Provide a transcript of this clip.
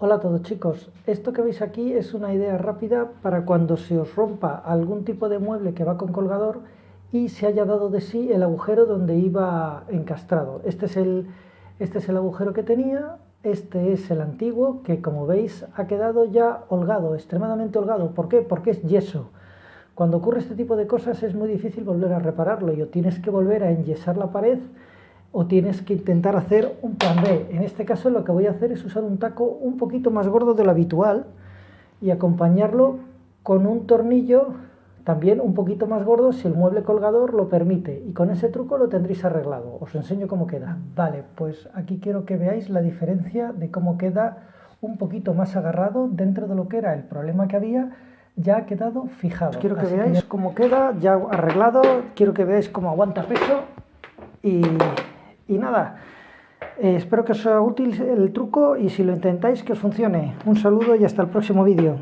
Hola a todos chicos, esto que veis aquí es una idea rápida para cuando se os rompa algún tipo de mueble que va con colgador y se haya dado de sí el agujero donde iba encastrado. Este es el agujero que tenía, este es el antiguo que, como veis, ha quedado ya holgado, extremadamente holgado. ¿Por qué? Porque es yeso. Cuando ocurre este tipo de cosas es muy difícil volver a repararlo y o tienes que volver a enyesar la pared o tienes que intentar hacer un plan B. En este caso lo que voy a hacer es usar un taco un poquito más gordo de lo habitual y acompañarlo con un tornillo también un poquito más gordo si el mueble colgador lo permite, y con ese truco lo tendréis arreglado. Os enseño cómo queda. Vale, pues aquí quiero que veáis la diferencia de cómo queda un poquito más agarrado dentro de lo que era el problema que había. Ya ha quedado fijado. Quiero que veáis cómo queda ya arreglado, quiero que veáis cómo aguanta peso y nada, espero que os sea útil el truco y si lo intentáis que os funcione. Un saludo y hasta el próximo vídeo.